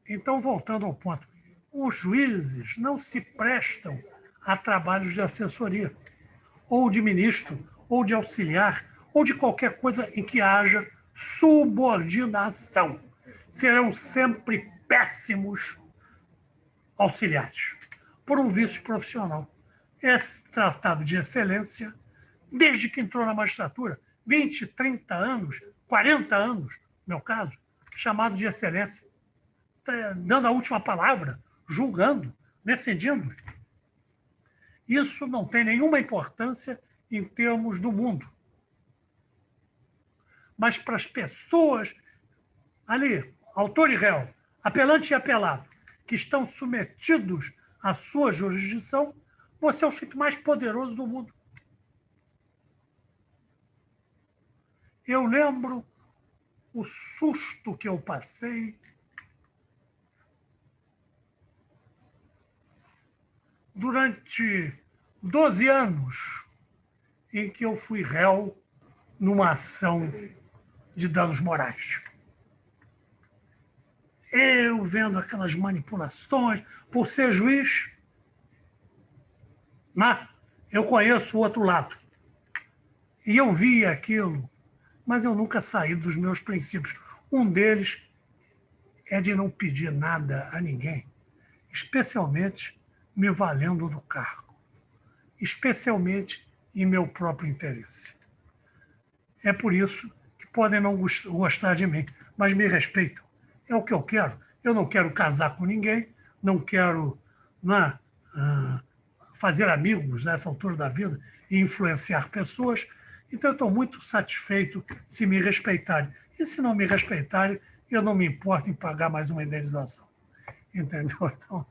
Então, voltando ao ponto, os juízes não se prestam a trabalhos de assessoria, ou de ministro, ou de auxiliar, ou de qualquer coisa em que haja subordinação. Serão sempre péssimos auxiliares, por um vício profissional. É tratado de excelência desde que entrou na magistratura, 20, 30 anos, 40 anos, no meu caso, chamado de excelência, dando a última palavra, julgando, decidindo. Isso não tem nenhuma importância em termos do mundo. Mas para as pessoas ali, autor e réu, apelante e apelado, que estão submetidos à sua jurisdição, você é o sujeito mais poderoso do mundo. Eu lembro o susto que eu passei durante 12 anos em que eu fui réu numa ação de danos morais. Eu vendo aquelas manipulações, por ser juiz, né? Eu conheço o outro lado. E eu via aquilo, mas eu nunca saí dos meus princípios. Um deles é de não pedir nada a ninguém, especialmente me valendo do cargo, especialmente em meu próprio interesse. É por isso que podem não gostar de mim, mas me respeitam. É o que eu quero. Eu não quero casar com ninguém, não quero fazer amigos nessa altura da vida e influenciar pessoas. Então, eu estou muito satisfeito se me respeitarem. E se não me respeitarem, eu não me importo em pagar mais uma indenização. Entendeu? Então,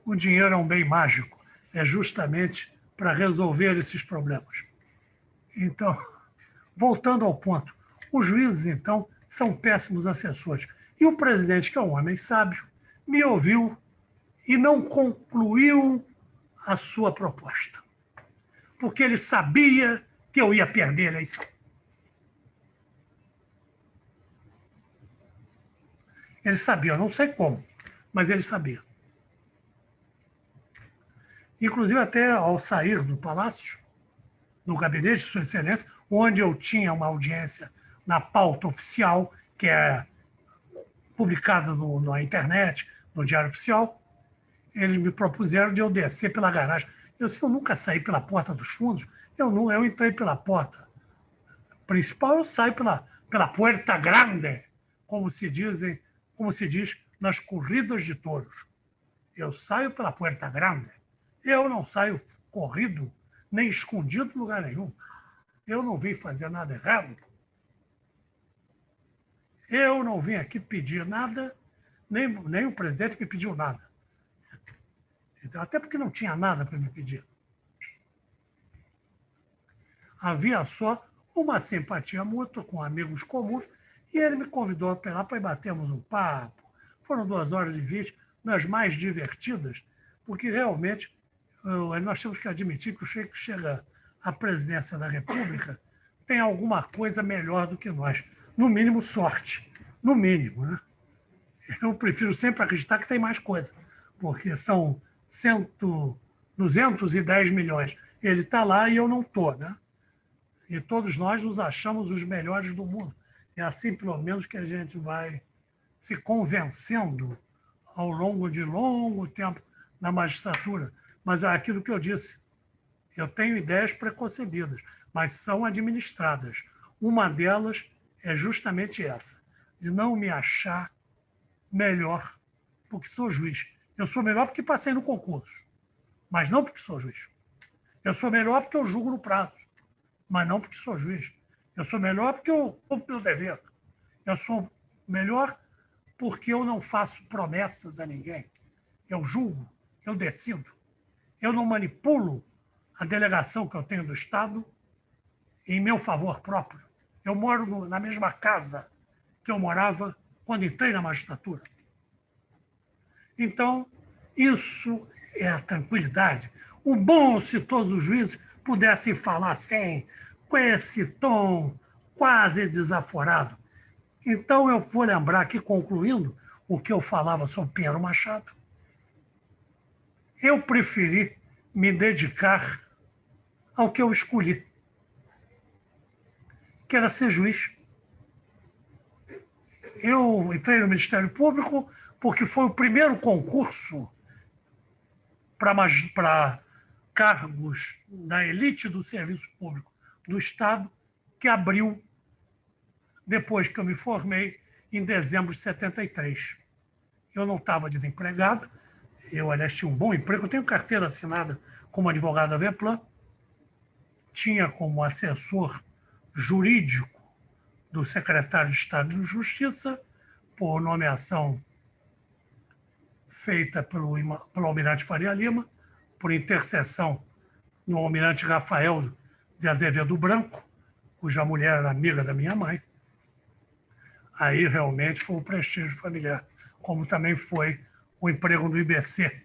o dinheiro é um bem mágico. É justamente para resolver esses problemas. Então, voltando ao ponto, os juízes, então, são péssimos assessores. E o presidente, que é um homem sábio, me ouviu e não concluiu a sua proposta. Porque ele sabia que eu ia perder a eleição. Ele sabia, eu não sei como, mas ele sabia. Inclusive, até ao sair do palácio, no gabinete de Sua Excelência, onde eu tinha uma audiência na pauta oficial, que é publicada na internet, no Diário Oficial, eles me propuseram de eu descer pela garagem. Eu nunca saí pela porta dos fundos, eu entrei pela porta principal, eu saio pela Puerta Grande, como se diz nas corridas de touros. Eu saio pela Puerta Grande. Eu não saio corrido, nem escondido em lugar nenhum. Eu não vim fazer nada errado. Eu não vim aqui pedir nada, nem o presidente me pediu nada. Então, até porque não tinha nada para me pedir. Havia só uma simpatia mútua com amigos comuns e ele me convidou para ir lá para batermos um papo. Foram 2h20, das mais divertidas, porque realmente nós temos que admitir que o sujeito que chega à presidência da República tem alguma coisa melhor do que nós. No mínimo, sorte. No mínimo, né? Eu prefiro sempre acreditar que tem mais coisa, porque são 210 milhões. Ele está lá e eu não estou, né? E todos nós nos achamos os melhores do mundo. É assim, pelo menos, que a gente vai se convencendo ao longo de longo tempo na magistratura. Mas é aquilo que eu disse. Eu tenho ideias preconcebidas, mas são administradas. Uma delas é justamente essa, de não me achar melhor porque sou juiz. Eu sou melhor porque passei no concurso, mas não porque sou juiz. Eu sou melhor porque eu julgo no prazo, mas não porque sou juiz. Eu sou melhor porque eu cumpro meu dever. Eu sou melhor porque eu não faço promessas a ninguém. Eu julgo, eu decido. Eu não manipulo a delegação que eu tenho do Estado em meu favor próprio. Eu moro na mesma casa que eu morava quando entrei na magistratura. Então, isso é a tranquilidade. O bom se todos os juízes pudessem falar assim, com esse tom quase desaforado. Então, eu vou lembrar aqui, concluindo, o que eu falava sobre Pinheiro Machado, eu preferi me dedicar ao que eu escolhi, que era ser juiz. Eu entrei no Ministério Público porque foi o primeiro concurso para cargos da elite do serviço público do Estado que abriu depois que eu me formei em dezembro de 73. Eu não estava desempregado, eu, aliás, tinha um bom emprego, eu tenho carteira assinada como advogado da Veplan, tinha como assessor jurídico do secretário de Estado de Justiça, por nomeação feita pelo Almirante Faria Lima, por intercessão no Almirante Rafael de Azevedo Branco, cuja mulher era amiga da minha mãe. Aí realmente foi o prestígio familiar, como também foi o emprego no IBC.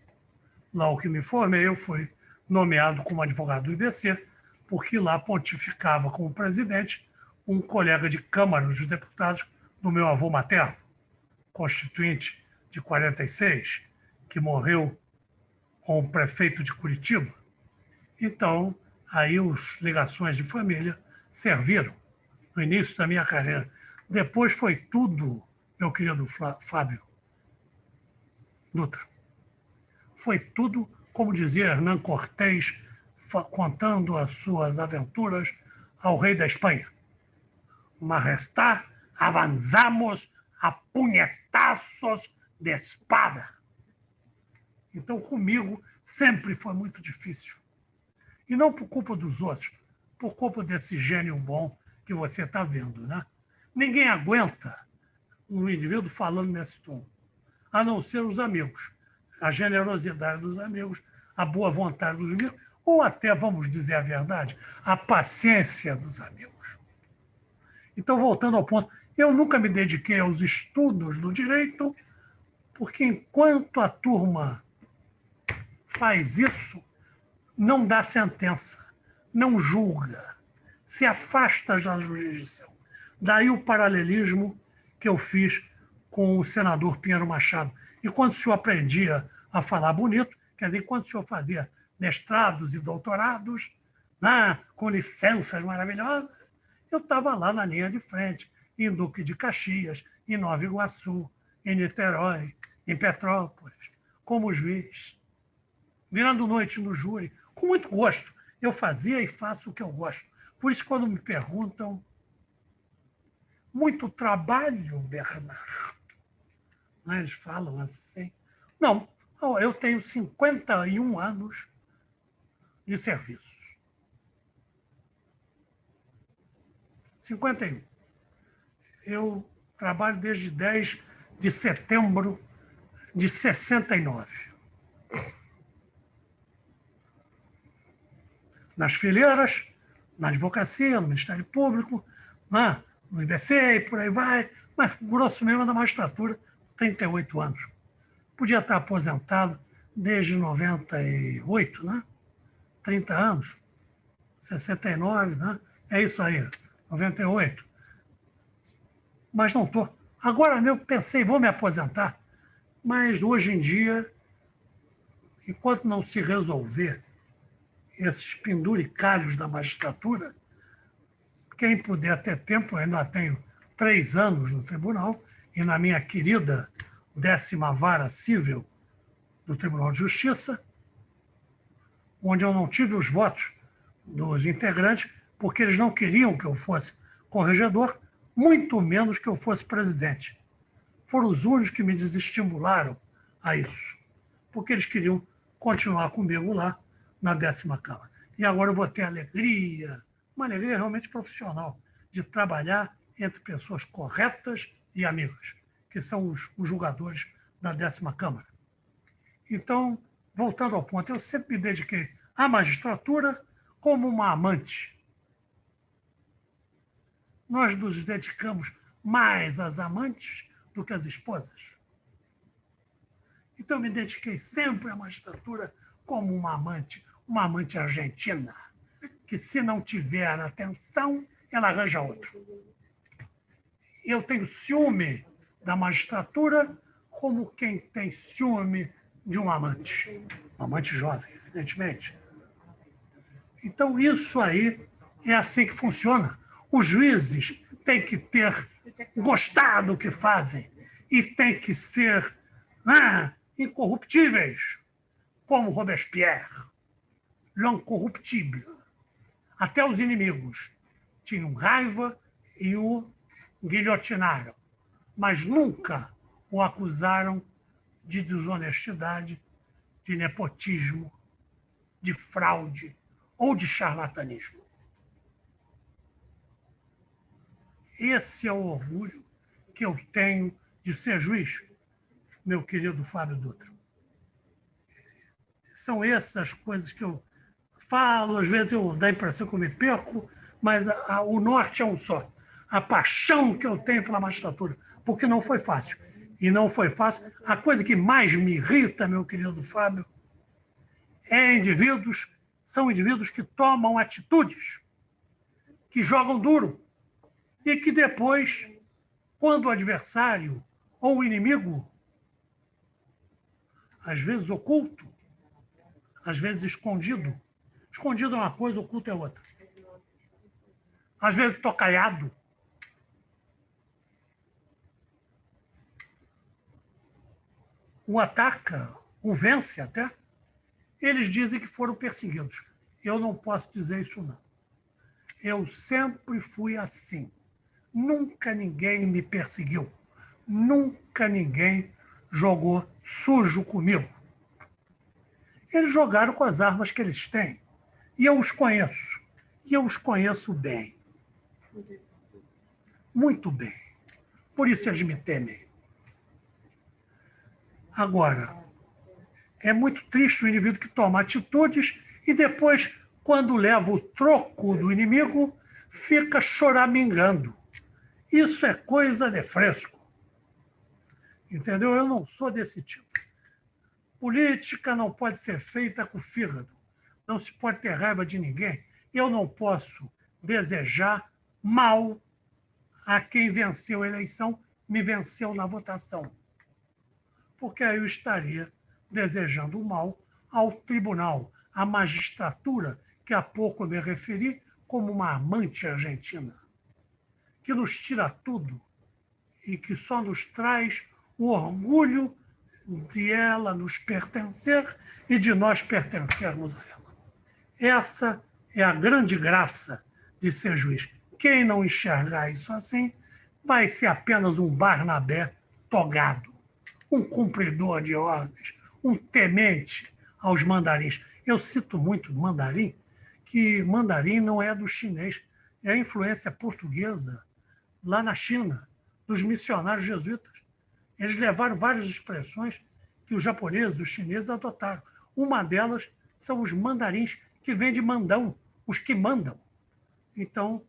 Logo que me formei, eu fui nomeado como advogado do IBC, porque lá pontificava como presidente um colega de Câmara dos Deputados do meu avô materno, constituinte de 46, que morreu como prefeito de Curitiba. Então, aí as ligações de família serviram no início da minha carreira. Depois foi tudo, meu querido Fábio Dutra, foi tudo, como dizia Hernán Cortés, contando as suas aventuras ao rei da Espanha. Majestad, avançamos a punhetaços de espada. Então, comigo, sempre foi muito difícil. E não por culpa dos outros, por culpa desse gênio bom que você está vendo, né? Ninguém aguenta um indivíduo falando nesse tom, a não ser os amigos. A generosidade dos amigos, a boa vontade dos amigos, ou até, vamos dizer a verdade, a paciência dos amigos. Então, voltando ao ponto, eu nunca me dediquei aos estudos do direito, porque enquanto a turma faz isso, não dá sentença, não julga, se afasta da jurisdição. Daí o paralelismo que eu fiz com o senador Pinheiro Machado. E quando o senhor aprendia a falar bonito, quer dizer, quando o senhor fazia mestrados e doutorados, né, com licenças maravilhosas, eu estava lá na linha de frente, em Duque de Caxias, em Nova Iguaçu, em Niterói, em Petrópolis, como juiz, virando noite no júri, com muito gosto. Eu fazia e faço o que eu gosto. Por isso, quando me perguntam, muito trabalho, Bernardo? Eles falam assim. Não, eu tenho 51 anos de serviço. 51. Eu trabalho desde 10 de setembro de 69. Nas fileiras, na advocacia, no Ministério Público, no IBC e por aí vai, mas grosso mesmo na magistratura, 38 anos. Podia estar aposentado desde 98, né? 30 anos, 69, né? É isso aí, 98. Mas não estou. Agora eu pensei, vou me aposentar, mas hoje em dia, enquanto não se resolver esses penduricalhos da magistratura, quem puder ter tempo, eu ainda tenho 3 anos no tribunal, e na minha querida 10ª Vara Civil do Tribunal de Justiça, onde eu não tive os votos dos integrantes, porque eles não queriam que eu fosse corregedor, muito menos que eu fosse presidente. Foram os únicos que me desestimularam a isso, porque eles queriam continuar comigo lá na 10ª Câmara. E agora eu vou ter alegria, uma alegria realmente profissional, de trabalhar entre pessoas corretas e amigas, que são os julgadores da 10ª Câmara. Então, voltando ao ponto, eu sempre me dediquei à magistratura como uma amante. Nós nos dedicamos mais às amantes do que às esposas. Então, eu me dediquei sempre à magistratura como uma amante argentina, que se não tiver atenção, ela arranja outro. Eu tenho ciúme da magistratura como quem tem ciúme de um amante jovem, evidentemente. Então, isso aí é assim que funciona. Os juízes têm que ter gostado do que fazem e têm que ser incorruptíveis, como Robespierre, l'incorruptible. Até os inimigos tinham raiva e o guilhotinaram, mas nunca o acusaram de desonestidade, de nepotismo, de fraude ou de charlatanismo. Esse é o orgulho que eu tenho de ser juiz, meu querido Fábio Dutra. São essas coisas que eu falo, às vezes eu dá a impressão que eu me perco, mas o norte é um só. A paixão que eu tenho pela magistratura, porque não foi fácil. E não foi fácil. A coisa que mais me irrita, meu querido Fábio, são indivíduos que tomam atitudes, que jogam duro, e que depois, quando o adversário ou o inimigo, às vezes oculto, às vezes escondido é uma coisa, oculto é outra. Às vezes tocaiado, o ataca, o vence até, eles dizem que foram perseguidos. Eu não posso dizer isso, não. Eu sempre fui assim. Nunca ninguém me perseguiu. Nunca ninguém jogou sujo comigo. Eles jogaram com as armas que eles têm. E eu os conheço. E eu os conheço bem. Muito bem. Por isso eles me temem. Agora, é muito triste o indivíduo que toma atitudes e depois, quando leva o troco do inimigo, fica choramingando. Isso é coisa de fresco. Entendeu? Eu não sou desse tipo. Política não pode ser feita com o fígado. Não se pode ter raiva de ninguém. Eu não posso desejar mal a quem venceu a eleição, me venceu na votação. Porque aí eu estaria desejando mal ao tribunal, à magistratura, que há pouco eu me referi como uma amante argentina, que nos tira tudo e que só nos traz o orgulho de ela nos pertencer e de nós pertencermos a ela. Essa é a grande graça de ser juiz. Quem não enxergar isso assim vai ser apenas um Barnabé togado, um cumpridor de ordens, um temente aos mandarins. Eu cito muito mandarim, que mandarim não é do chinês, é a influência portuguesa lá na China, dos missionários jesuítas. Eles levaram várias expressões que os japoneses, os chineses adotaram. Uma delas são os mandarins, que vem de mandão, os que mandam. Então,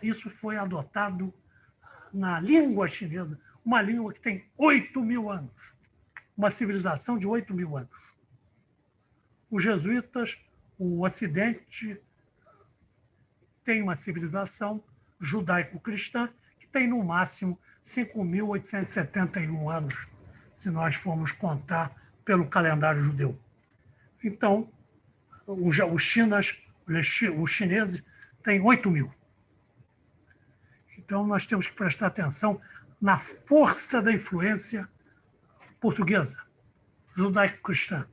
isso foi adotado na língua chinesa, uma língua que tem 8.000 anos, uma civilização de 8.000 anos. Os jesuítas, o Ocidente, tem uma civilização judaico-cristã que tem, no máximo, 5.871 anos, se nós formos contar pelo calendário judeu. Então, os chineses têm 8.000. Então, nós temos que prestar atenção na força da influência portuguesa, judaico-cristã,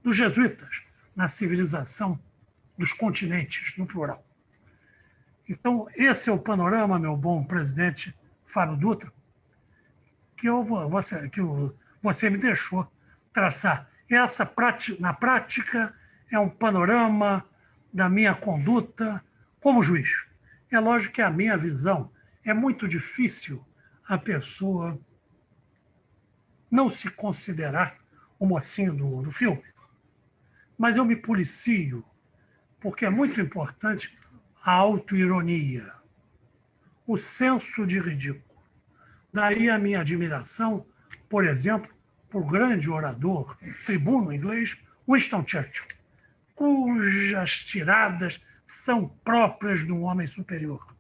dos jesuítas, na civilização dos continentes, no plural. Então, esse é o panorama, meu bom presidente Fábio Dutra, que você me deixou traçar. Na prática, é um panorama da minha conduta como juiz. É lógico que a minha visão é muito difícil a pessoa não se considerar o mocinho do filme. Mas eu me policio, porque é muito importante a autoironia, o senso de ridículo. Daí a minha admiração, por exemplo, por grande orador, tribuno inglês, Winston Churchill, cujas tiradas são próprias de um homem superior.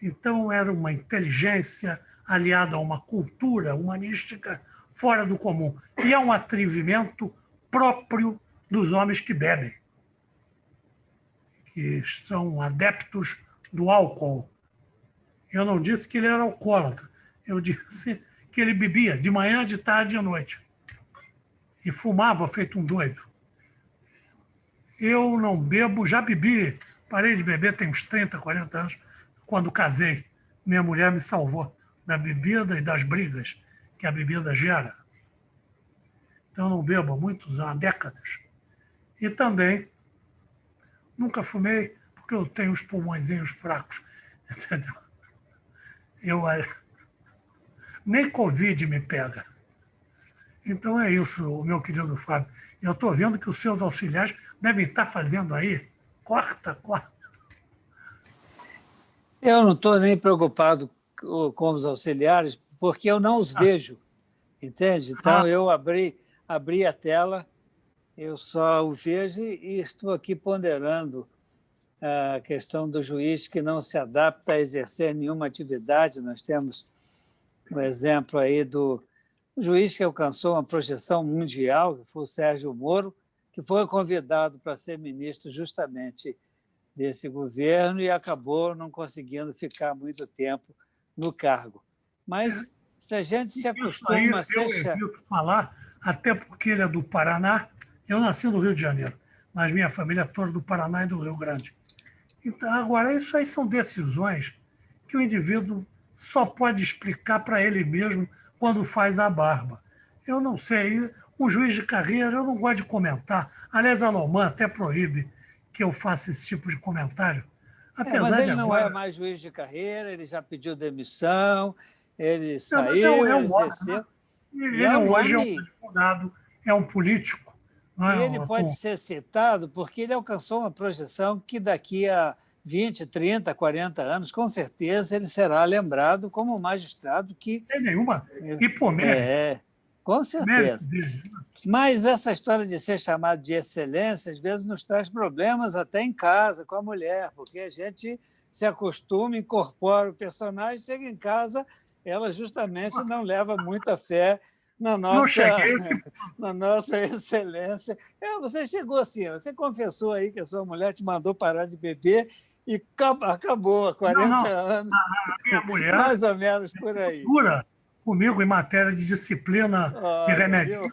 Então, era uma inteligência aliada a uma cultura humanística fora do comum. E é um atrevimento próprio dos homens que bebem, que são adeptos do álcool. Eu não disse que ele era alcoólatra, eu disse que ele bebia de manhã, de tarde e de noite. E fumava feito um doido. Eu não bebo, já bebi, parei de beber tem uns 30, 40 anos, quando casei. Minha mulher me salvou da bebida e das brigas que a bebida gera. Então, eu não bebo há muitos há décadas. E também nunca fumei porque eu tenho os pulmõezinhos fracos. Entendeu? Nem Covid me pega. Então é isso, meu querido Fábio. Eu estou vendo que os seus auxiliares devem estar fazendo aí. Corta. Eu não estou nem preocupado com os auxiliares, porque eu não os vejo, entende? Então, eu abri a tela, eu só o vejo e estou aqui ponderando a questão do juiz que não se adapta a exercer nenhuma atividade. Nós temos um exemplo aí do juiz que alcançou uma projeção mundial, que foi o Sérgio Moro, que foi convidado para ser ministro justamente desse governo e acabou não conseguindo ficar muito tempo no cargo. Mas se a gente se acostuma a ser... Eu evito falar, até porque ele é do Paraná. Eu nasci no Rio de Janeiro, mas minha família é toda do Paraná e do Rio Grande. Então, agora, isso aí são decisões que o indivíduo só pode explicar para ele mesmo quando faz a barba. Eu não sei, um juiz de carreira, eu não gosto de comentar. Aliás, a Loman até proíbe que eu faça esse tipo de comentário. Mas ele não é mais juiz de carreira, ele já pediu demissão, ele saiu, ele exerceu. Ele hoje é um advogado, é um político. E ele pode ser citado porque ele alcançou uma projeção que daqui a 20, 30, 40 anos, com certeza, ele será lembrado como um magistrado que... Sem nenhuma hipomérito. Com certeza. Mas essa história de ser chamado de excelência, às vezes, nos traz problemas até em casa, com a mulher, porque a gente se acostuma, incorpora o personagem, chega em casa, ela justamente não leva muita fé na nossa excelência. Você chegou assim, você confessou aí que a sua mulher te mandou parar de beber e acabou há 40 anos. A minha mulher, mais ou menos por aí. Dura comigo em matéria de disciplina de remédios,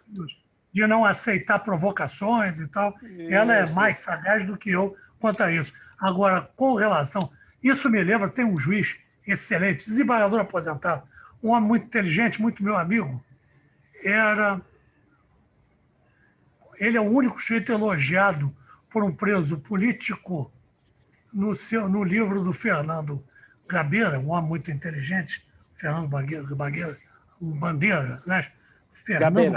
de não aceitar provocações e tal. Isso. Ela é mais sagaz do que eu quanto a isso. Agora, com relação... Isso me lembra, tem um juiz excelente, desembargador aposentado, um homem muito inteligente, muito meu amigo. Ele é o único sujeito elogiado por um preso político no livro do Fernando Gabeira, um homem muito inteligente, Fernando Bandeira, né? Fernando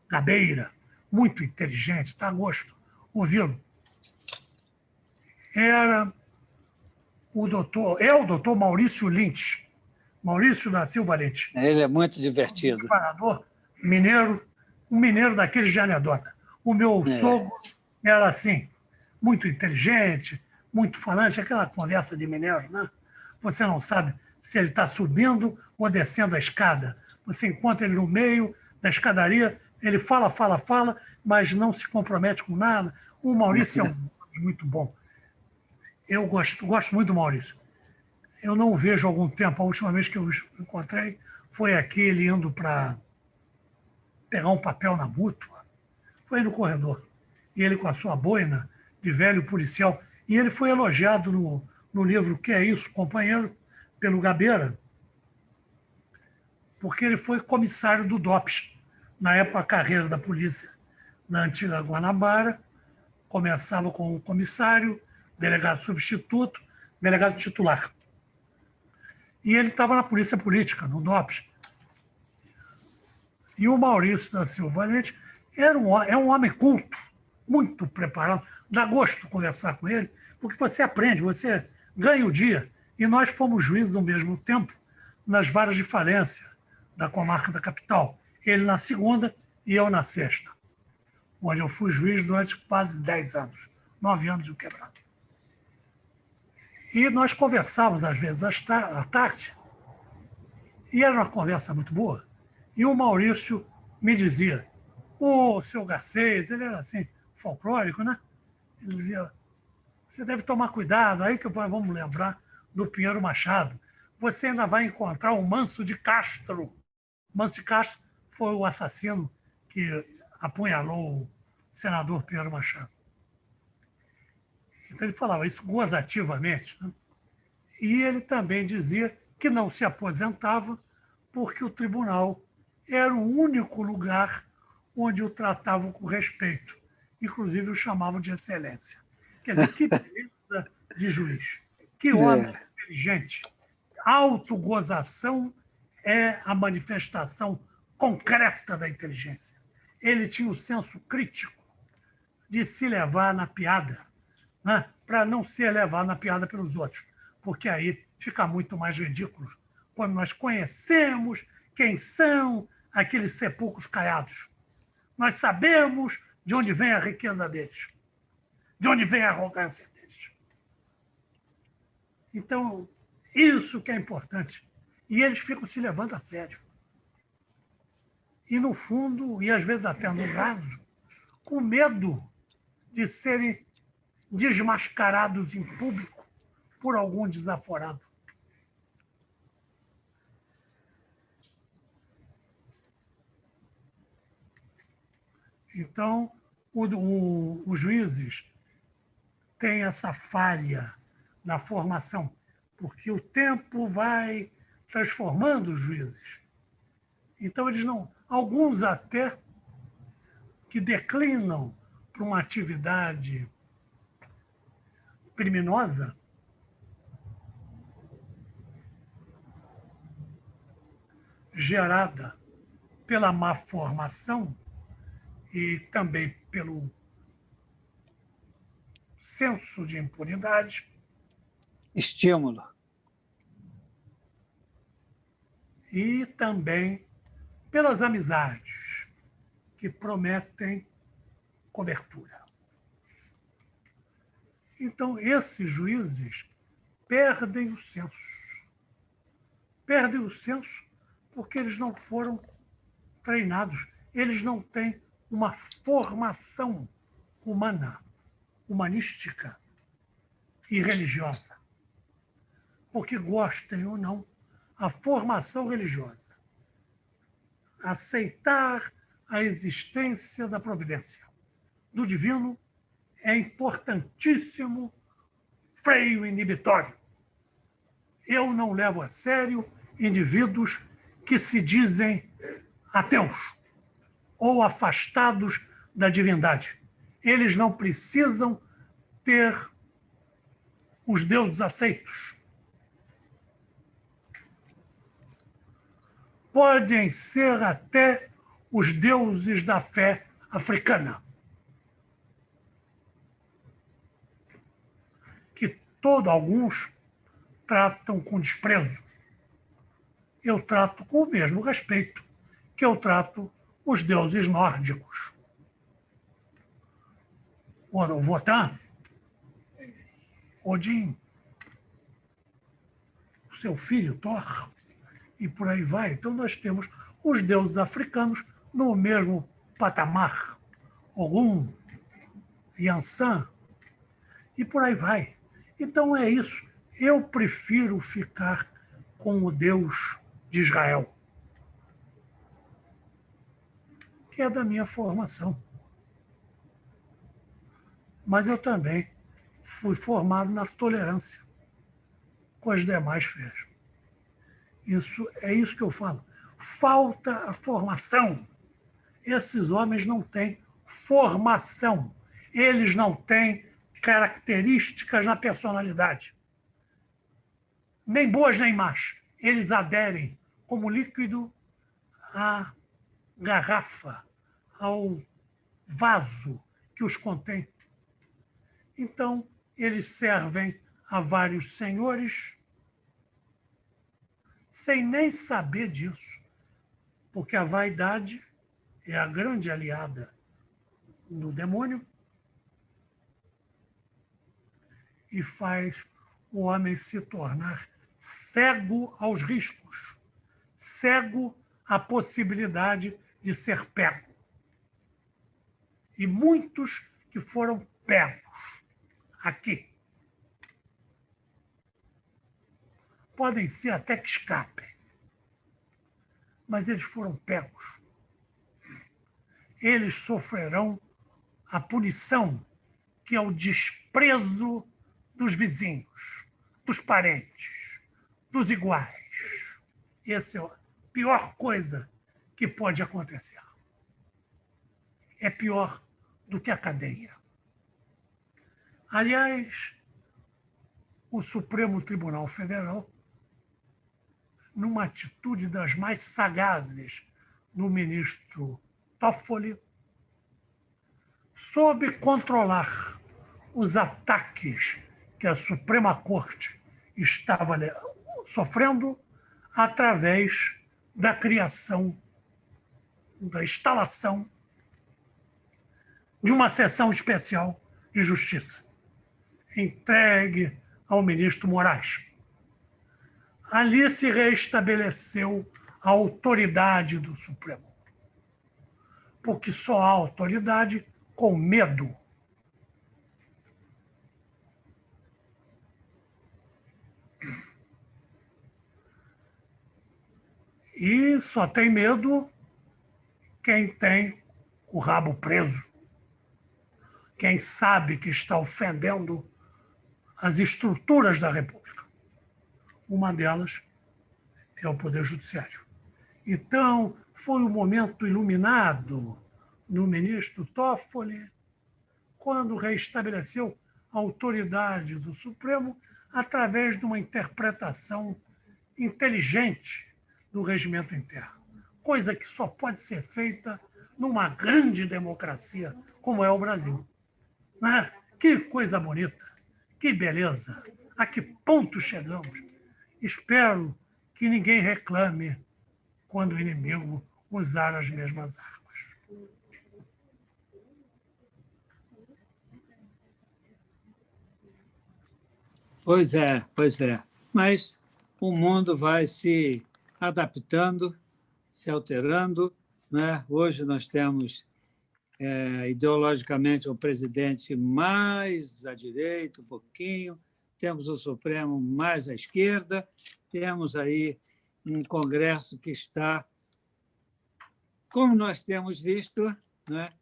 Gabeira, muito inteligente, está a gosto ouvi-lo. O doutor Maurício Lynch, Maurício da Silva Lynch. Ele é muito divertido. Um preparador mineiro, um mineiro daqueles de anedota. O meu sogro era assim, muito inteligente, muito falante, aquela conversa de mineiro, né? Você não sabe se ele está subindo ou descendo a escada. Você encontra ele no meio da escadaria, ele fala, mas não se compromete com nada. O Maurício é um homem muito bom. Eu gosto muito do Maurício. Eu não o vejo há algum tempo. A última vez que eu o encontrei foi aqui, ele indo para pegar um papel na mútua. Foi no corredor. E ele com a sua boina de velho policial. E ele foi elogiado no livro Que é Isso, Companheiro, pelo Gabeira, porque ele foi comissário do DOPS. Na época, a carreira da polícia na antiga Guanabara começava com o comissário, delegado substituto, delegado titular. E ele estava na polícia política, no DOPS. E o Maurício da Silva Lynch é um homem culto, muito preparado. Dá gosto conversar com ele, porque você aprende, você ganha o dia. E nós fomos juízes ao mesmo tempo nas varas de falência da comarca da capital. Ele na segunda e eu na sexta, onde eu fui juiz durante quase 10 anos, 9 anos de quebrado. E nós conversávamos, às vezes, à tarde, e era uma conversa muito boa. E o Maurício me dizia, o seu Garcês, ele era assim, folclórico, né? Ele dizia, você deve tomar cuidado, aí que vamos lembrar do Pinheiro Machado. Você ainda vai encontrar o Manso de Castro. Manso de Castro foi o assassino que apunhalou o senador Pinheiro Machado. Então ele falava isso gozativamente, né? E ele também dizia que não se aposentava porque o tribunal era o único lugar onde o tratavam com respeito. Inclusive o chamavam de excelência. Quer dizer, que beleza de juiz. Que homem É. inteligente. Autogozação é a manifestação concreta da inteligência. Ele tinha o senso crítico de se levar na piada, né? Para não ser levado na piada pelos outros, porque aí fica muito mais ridículo quando nós conhecemos quem são aqueles sepulcros caiados. Nós sabemos de onde vem a riqueza deles, de onde vem a arrogância deles. Então, isso que é importante. E eles ficam se levando a sério. E no fundo, e às vezes até no raso, com medo de serem desmascarados em público por algum desaforado. Então, os juízes têm essa falha na formação, porque o tempo vai transformando os juízes. Então, eles não. Alguns até que declinam para uma atividade criminosa, gerada pela má formação e também pelo senso de impunidade. Estímulo. E também pelas amizades que prometem cobertura. Então, esses juízes perdem o senso. Perdem o senso porque eles não foram treinados, eles não têm uma formação humana, humanística e religiosa. Porque gostem ou não, a formação religiosa, aceitar a existência da providência, do divino, é importantíssimo freio inibitório. Eu não levo a sério indivíduos que se dizem ateus ou afastados da divindade. Eles não precisam ter os deuses aceitos. Podem ser até os deuses da fé africana, que alguns tratam com desprezo. Eu trato com o mesmo respeito que eu trato os deuses nórdicos. O Wotan, Odin, seu filho Thor, e por aí vai. Então nós temos os deuses africanos no mesmo patamar. Ogum, Yansan, e por aí vai. Então é isso. Eu prefiro ficar com o Deus de Israel, que é da minha formação. Mas eu também fui formado na tolerância com as demais fés. É isso que eu falo. Falta a formação. Esses homens não têm formação. Eles não têm características na personalidade. Nem boas nem más. Eles aderem como líquido à garrafa, ao vaso que os contém. Então, eles servem a vários senhores sem nem saber disso, porque a vaidade é a grande aliada do demônio e faz o homem se tornar cego aos riscos, cego a possibilidade de ser pego. E muitos que foram pegos aqui podem ser até que escapem, mas eles foram pegos. Eles sofrerão a punição, que é o desprezo dos vizinhos, dos parentes, dos iguais. Essa é a pior coisa que pode acontecer. É pior do que a cadeia. Aliás, o Supremo Tribunal Federal, numa atitude das mais sagazes do ministro Toffoli, soube controlar os ataques que a Suprema Corte estava sofrendo através da criação, da instalação de uma sessão especial de justiça, entregue ao ministro Moraes. Ali se reestabeleceu a autoridade do Supremo, porque só há autoridade com medo. E só tem medo quem tem o rabo preso, quem sabe que está ofendendo as estruturas da República. Uma delas é o Poder Judiciário. Então, foi um momento iluminado no ministro Toffoli, quando reestabeleceu a autoridade do Supremo através de uma interpretação inteligente do regimento interno, coisa que só pode ser feita numa grande democracia como é o Brasil. Né? Que coisa bonita, que beleza, a que ponto chegamos. Espero que ninguém reclame quando o inimigo usar as mesmas armas. Pois é, pois é. Mas o mundo vai se adaptando, se alterando, né? Hoje nós temos, ideologicamente, um presidente mais à direita, um pouquinho, temos o Supremo mais à esquerda, temos aí um Congresso que está, como nós temos visto, né?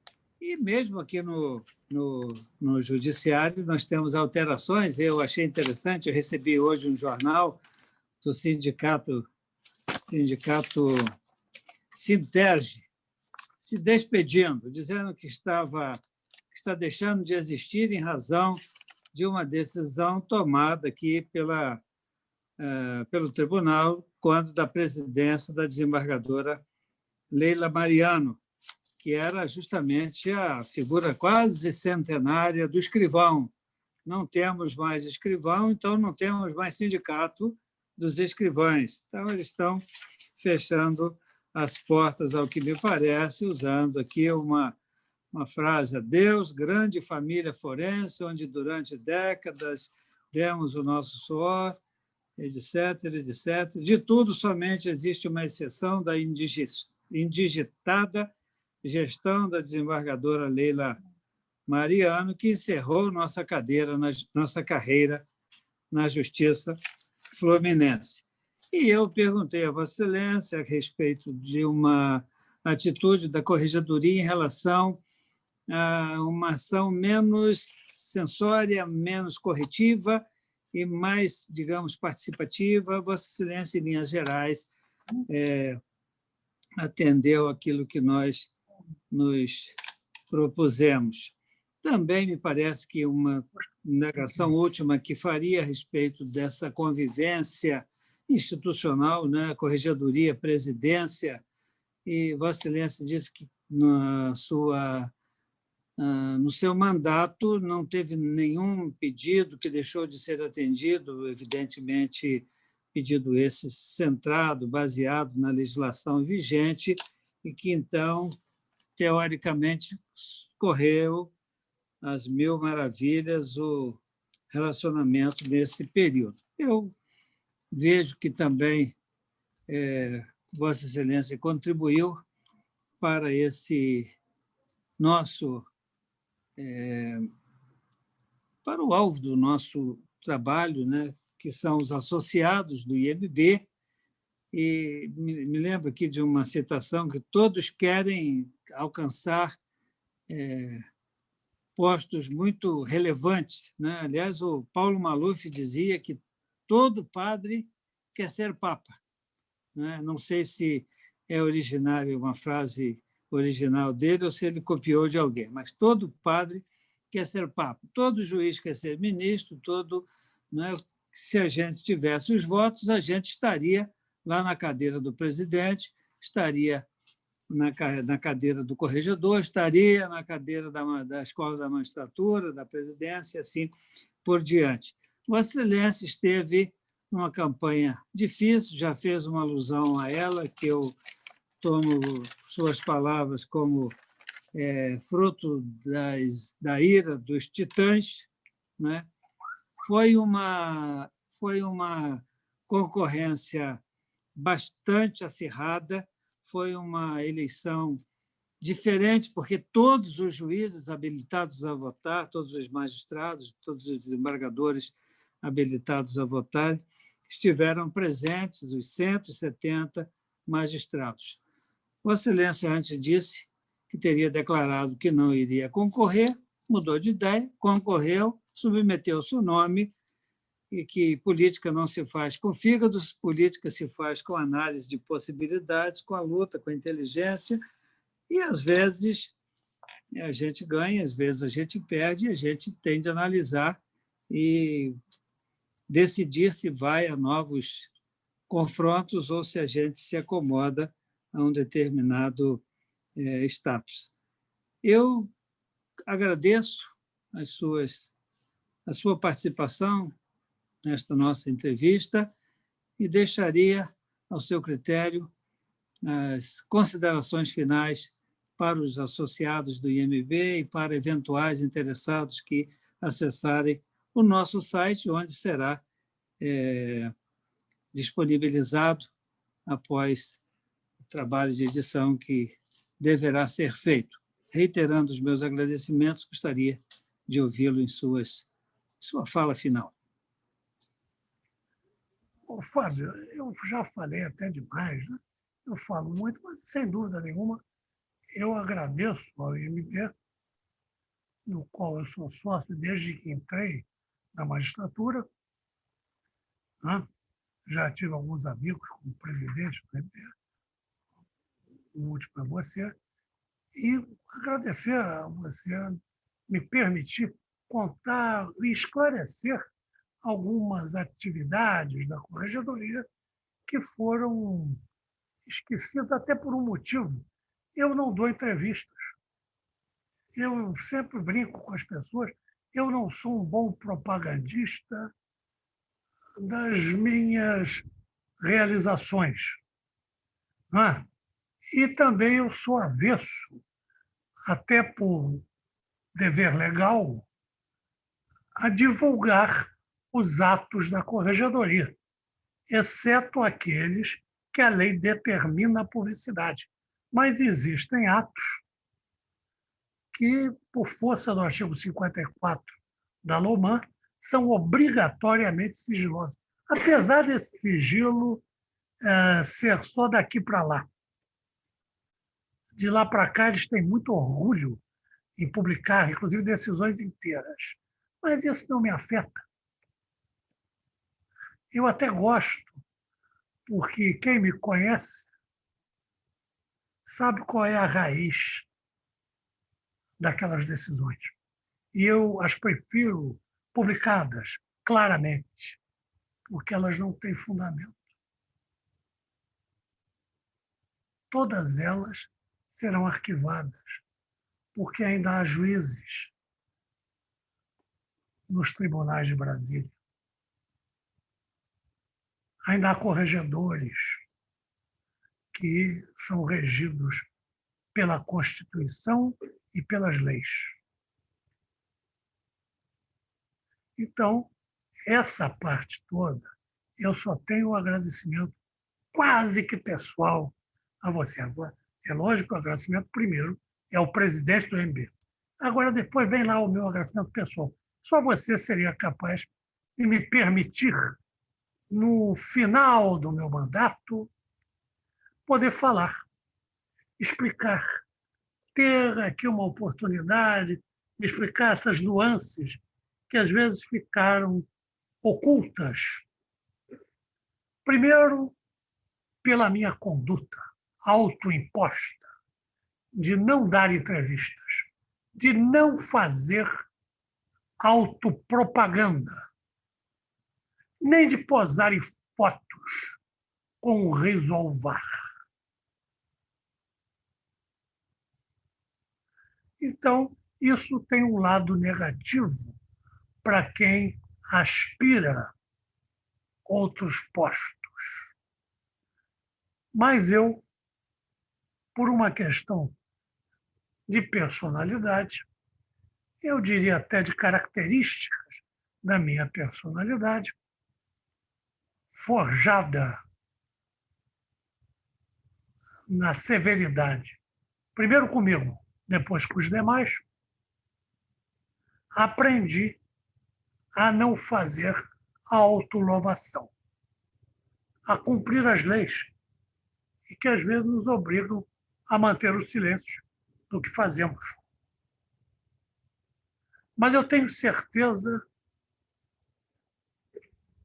E mesmo aqui no Judiciário nós temos alterações. Eu achei interessante, eu recebi hoje um jornal do sindicato Sinterge, se despedindo, dizendo que está deixando de existir em razão de uma decisão tomada aqui pelo tribunal, quando da presidência da desembargadora Leila Mariano, que era justamente a figura quase centenária do escrivão. Não temos mais escrivão, então não temos mais sindicato dos escrivães. Então, eles estão fechando as portas, ao que me parece, usando aqui uma frase: adeus, grande família forense, onde durante décadas demos o nosso suor, etc., etc. De tudo, somente existe uma exceção da indigitada gestão da desembargadora Leila Mariano, que encerrou nossa carreira na Justiça Fluminense. E eu perguntei a Vossa Excelência a respeito de uma atitude da Corregedoria em relação a uma ação menos censória, menos corretiva e mais, digamos, participativa. Vossa Excelência, em linhas gerais, atendeu aquilo que nós nos propusemos. Também me parece que uma indagação última que faria a respeito dessa convivência institucional, né? Corregedoria, presidência, e Vossa Excelência disse que no seu mandato não teve nenhum pedido que deixou de ser atendido, evidentemente pedido esse centrado, baseado na legislação vigente, e que, então, teoricamente, correu às mil maravilhas o relacionamento nesse período. Eu vejo que também Vossa Excelência contribuiu para esse nosso, para o alvo do nosso trabalho, né, que são os associados do IMB, e me lembro aqui de uma citação que todos querem alcançar postos muito relevantes, né? Aliás, o Paulo Maluf dizia que todo padre quer ser papa, né? Não sei se é originária uma frase original dele ou se ele copiou de alguém, mas todo padre quer ser papa, todo juiz quer ser ministro, todo, né? Se a gente tivesse os votos, a gente estaria lá na cadeira do presidente, estaria na cadeira do corregedor, estaria na cadeira da escola da magistratura, da presidência, assim por diante. Vossa Excelência esteve numa campanha difícil, já fez uma alusão a ela, que eu tomo suas palavras como fruto da ira dos titãs, né? Foi uma concorrência bastante acirrada, foi uma eleição diferente, porque todos os juízes habilitados a votar, todos os magistrados, todos os desembargadores habilitados a votar, estiveram presentes, os 170 magistrados. Vossa Excelência antes disse que teria declarado que não iria concorrer, mudou de ideia, concorreu, submeteu seu nome, e que política não se faz com fígados, política se faz com análise de possibilidades, com a luta, com a inteligência, e às vezes a gente ganha, às vezes a gente perde, e a gente tem de analisar e decidir se vai a novos confrontos ou se a gente se acomoda a um determinado status. Eu agradeço a sua participação nesta nossa entrevista e deixaria ao seu critério as considerações finais para os associados do IMB e para eventuais interessados que acessarem o nosso site, onde será disponibilizado após o trabalho de edição que deverá ser feito. Reiterando os meus agradecimentos, gostaria de ouvi-lo em sua fala final. Ô, Fábio, eu já falei até demais, né? Eu falo muito, mas sem dúvida nenhuma, eu agradeço ao IMB, no qual eu sou sócio desde que entrei na magistratura, né? Já tive alguns amigos como presidente do IMB, o último é você, e agradecer a você me permitir contar e esclarecer algumas atividades da corregedoria que foram esquecidas até por um motivo. Eu não dou entrevistas. Eu sempre brinco com as pessoas, eu não sou um bom propagandista das minhas realizações, né? E também eu sou avesso, até por dever legal, a divulgar os atos da corregedoria, exceto aqueles que a lei determina a publicidade. Mas existem atos que, por força do artigo 54 da LOMAN, são obrigatoriamente sigilosos, apesar desse sigilo ser só daqui para lá. De lá para cá, eles têm muito orgulho em publicar, inclusive, decisões inteiras. Mas isso não me afeta. Eu até gosto, porque quem me conhece sabe qual é a raiz daquelas decisões. E eu as prefiro publicadas claramente, porque elas não têm fundamento. Todas elas serão arquivadas, porque ainda há juízes nos tribunais de Brasília. Ainda há corregedores que são regidos pela Constituição e pelas leis. Então, essa parte toda, eu só tenho o agradecimento quase que pessoal a você. Agora, é lógico que o agradecimento primeiro é o presidente do MB. Agora, depois vem lá o meu agradecimento pessoal. Só você seria capaz de me permitir, no final do meu mandato, poder falar, explicar, ter aqui uma oportunidade de explicar essas nuances que às vezes ficaram ocultas. Primeiro, pela minha conduta autoimposta de não dar entrevistas, de não fazer autopropaganda, nem de posar em fotos com o riso ao var. Então, isso tem um lado negativo para quem aspira outros postos. Mas eu, por uma questão de personalidade, eu diria até de características da minha personalidade, forjada na severidade, primeiro comigo, depois com os demais, aprendi a não fazer a autolouvação, a cumprir as leis, e que às vezes nos obrigam a manter o silêncio do que fazemos. Mas eu tenho certeza,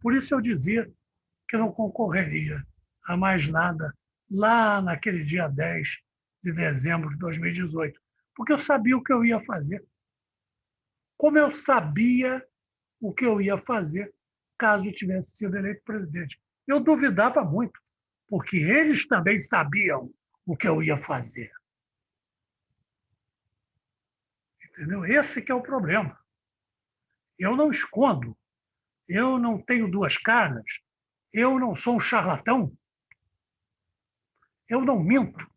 por isso eu dizia que não concorreria a mais nada lá naquele dia 10 de dezembro de 2018, porque eu sabia o que eu ia fazer. Como eu sabia o que eu ia fazer caso eu tivesse sido eleito presidente. Eu duvidava muito, porque eles também sabiam o que eu ia fazer. Entendeu? Esse que é o problema. Eu não escondo, eu não tenho duas caras, eu não sou um charlatão, eu não minto.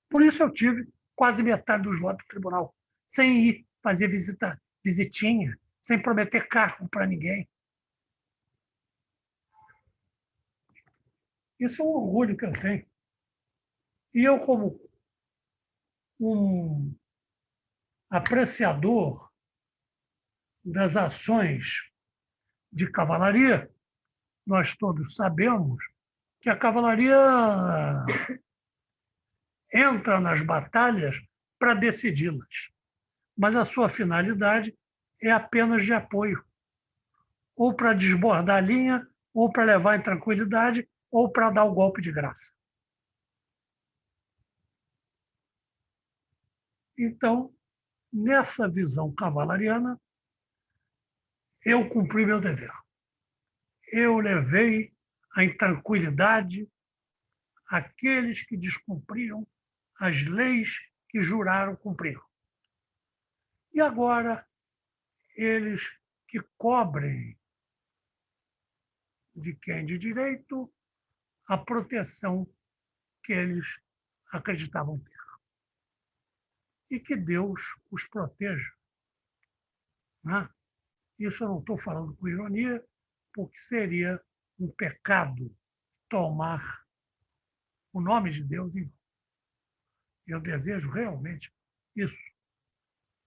Por isso eu tive quase metade dos votos do tribunal, sem ir fazer visitinha, sem prometer cargo para ninguém. Isso é um orgulho que eu tenho. E eu, como um apreciador das ações de cavalaria, nós todos sabemos que a cavalaria entra nas batalhas para decidi-las, mas a sua finalidade é apenas de apoio, ou para desbordar a linha, ou para levar em tranquilidade, ou para dar o golpe de graça. Então, nessa visão cavalariana, eu cumpri meu dever. Eu levei à intranquilidade aqueles que descumpriam as leis que juraram cumprir. E agora, eles que cobrem de quem de direito a proteção que eles acreditavam ter. E que Deus os proteja. Né? Isso eu não estou falando com ironia, porque seria um pecado tomar o nome de Deus em vão. Eu desejo realmente isso.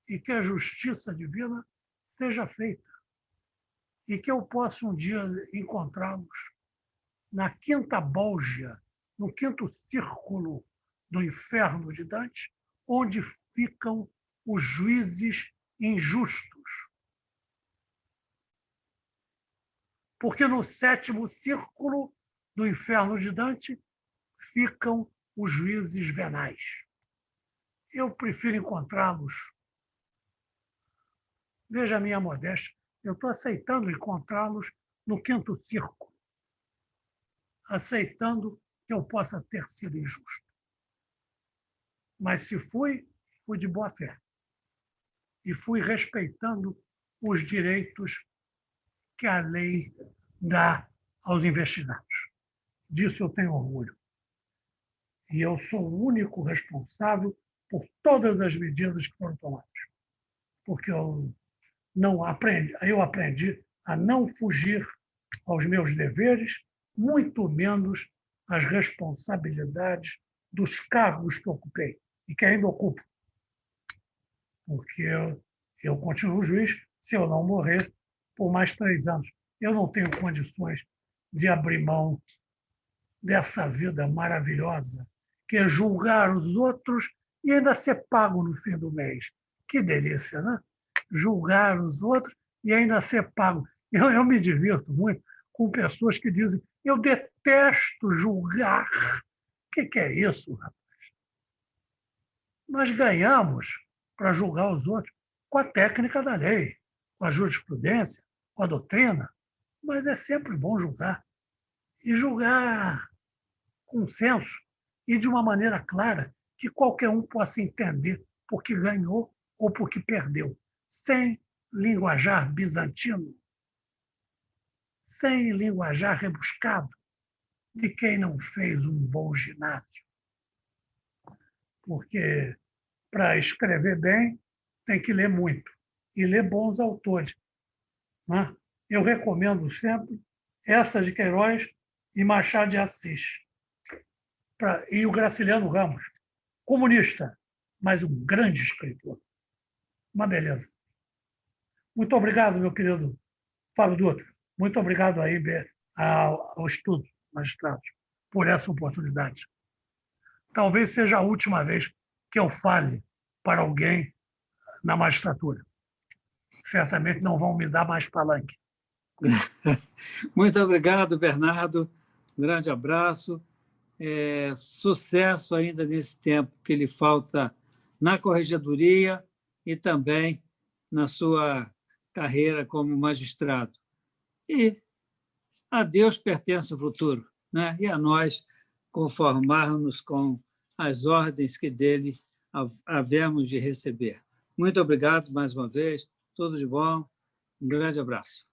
E que a justiça divina seja feita. E que eu possa um dia encontrá-los na quinta bólgia, no quinto círculo do inferno de Dante, onde ficam os juízes injustos. Porque no sétimo círculo do inferno de Dante ficam os juízes venais. Eu prefiro encontrá-los. Veja a minha modéstia, eu estou aceitando encontrá-los no quinto círculo, aceitando que eu possa ter sido injusto. Mas se fui de boa fé. E fui respeitando os direitos que a lei dá aos investigados. Disso eu tenho orgulho. E eu sou o único responsável por todas as medidas que foram tomadas. Porque eu aprendi a não fugir aos meus deveres, muito menos às responsabilidades dos cargos que ocupei e que ainda ocupo. Porque eu continuo juiz se eu não morrer por mais 3 anos. Eu não tenho condições de abrir mão dessa vida maravilhosa, que é julgar os outros e ainda ser pago no fim do mês. Que delícia, né? Julgar os outros e ainda ser pago. Eu me divirto muito com pessoas que dizem: eu detesto julgar. O que é isso, rapaz? Nós ganhamos para julgar os outros com a técnica da lei, com a jurisprudência, com a doutrina, mas é sempre bom julgar. E julgar com senso e de uma maneira clara que qualquer um possa entender porque ganhou ou porque perdeu, sem linguajar bizantino, sem linguajar rebuscado de quem não fez um bom ginásio. Porque para escrever bem tem que ler muito e ler bons autores, né? Eu recomendo sempre Eça de Queiroz e Machado de Assis. E o Graciliano Ramos, comunista, mas um grande escritor. Uma beleza. Muito obrigado, meu querido Fábio Dutra. Muito obrigado aí ao Estudo Magistrados por essa oportunidade. Talvez seja a última vez que eu fale para alguém na magistratura. Certamente não vão me dar mais palanque. Muito obrigado, Bernardo. Um grande abraço. Sucesso ainda nesse tempo que lhe falta na corregedoria e também na sua carreira como magistrado. E a Deus pertence o futuro, né? E a nós conformarmos com as ordens que dele havemos de receber. Muito obrigado mais uma vez, tudo de bom, um grande abraço.